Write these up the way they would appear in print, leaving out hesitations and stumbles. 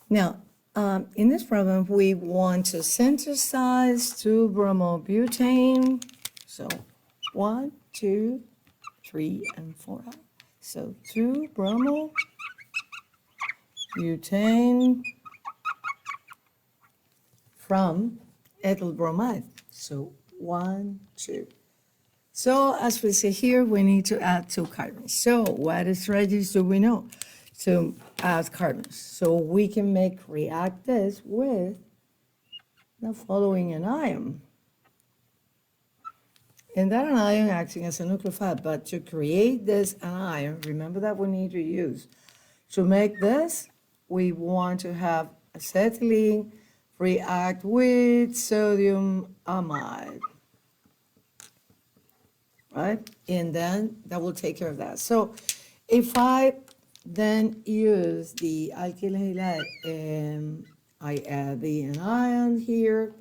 Now, in this problem, we want to synthesize 2-bromobutane. So 1, 2, 3, and 4. So 2-bromobutane from ethyl bromide. So 1, 2. So as we see here, we need to add 2 carbons. So what strategies do we know to add carbons? So we can react this with the following anion. And that anion acting as a nucleophile, but to create this anion, remember that we need to use. To make this, we want to have acetylene react with sodium amide. Right? And then that will take care of that. So if I then use the alkyl halide and I add the anion here,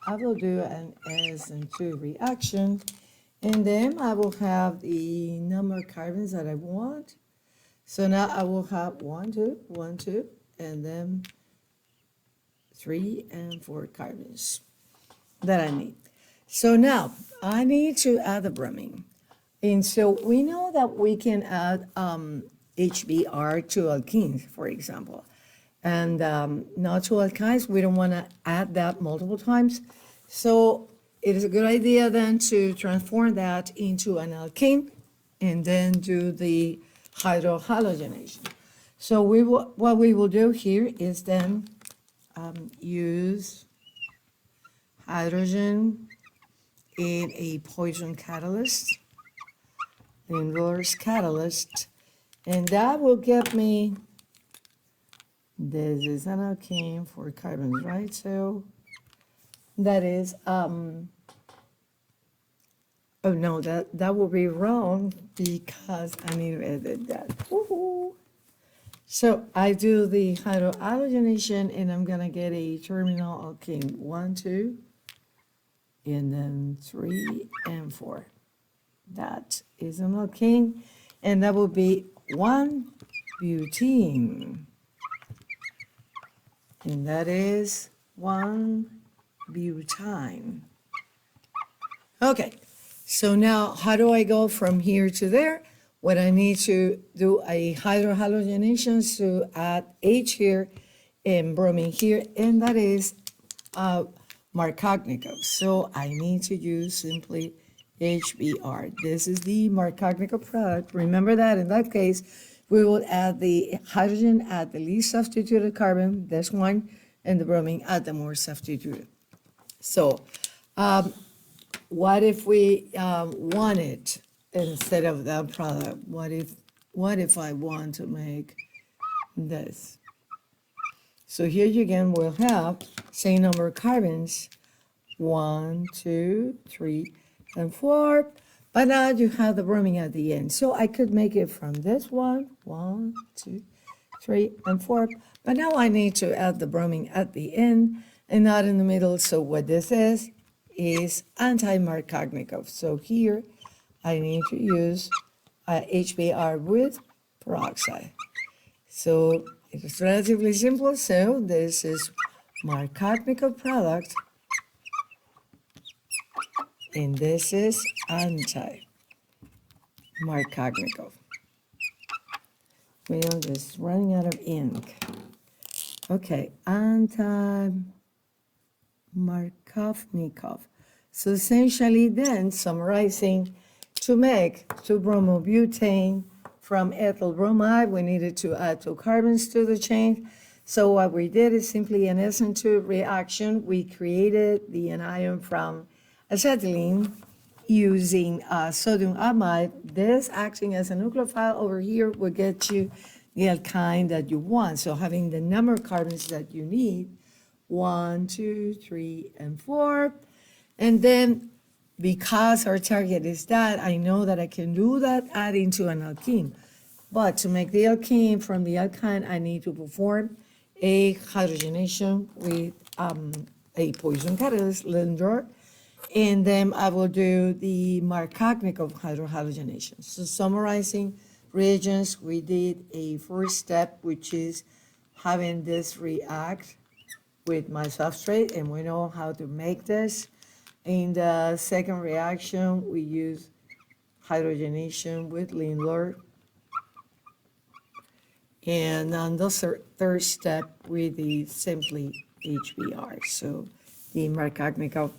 I will do an SN2 reaction, and then I will have the number of carbons that I want. So now I will have 1, 2, 1, 2, and then 3 and 4 carbons that I need. So now I need to add the bromine. And so we know that we can add HBr to alkenes, for example. And not to alkynes, we don't want to add that multiple times. So it is a good idea then to transform that into an alkene and then do the hydrohalogenation. So what we will do here is then use hydrogen in a Poisson catalyst, the inverse catalyst, and that will give me, this is an alkene for carbons, right? So that is, oh no, that will be wrong because I need to edit that. Woohoo. So I do the hydrohalogenation and I'm gonna get a terminal alkene, 1, 2, and then 3 and 4. That is an alkene, and that will be 1-butene. And that is 1-butyne. Okay, so now how do I go from here to there? When I need to do a hydrohalogenation to add H here and bromine here, and that is Markovnikov. So I need to use simply HBr. This is the Markovnikov product. Remember that in that case, we will add the hydrogen at the least substituted carbon, this one, and the bromine at the more substituted. So what if we want it instead of that product? What if I want to make this? So here you again will have same number of carbons, 1, 2, 3, and 4. But now you have the bromine at the end. So I could make it from this one, 1, 2, 3, and 4. But now I need to add the bromine at the end and not in the middle. So what this is anti-Markovnikov. So here I need to use HBr with peroxide. So it's relatively simple. So this is Markovnikov product, and this is anti-Markovnikov. We are just running out of ink. Okay, anti-Markovnikov. So essentially then, summarizing, to make 2-bromobutane from ethyl bromide, we needed to add 2 carbons to the chain. So what we did is simply an SN2 reaction. We created the anion from acetylene using sodium amide. This acting as a nucleophile over here will get you the alkyne that you want. So having the number of carbons that you need, 1, 2, 3, and 4. And then because our target is that, I know that I can do that adding to an alkene. But to make the alkene from the alkyne, I need to perform a hydrogenation with a Poisson catalyst, Lindor, and then I will do the Markovnikov hydrohalogenation. So summarizing reagents, we did a first step, which is having this react with my substrate, and we know how to make this. In the second reaction, we use hydrogenation with Lindlar. And on the third step, with the simply HBr. So the Markovnikov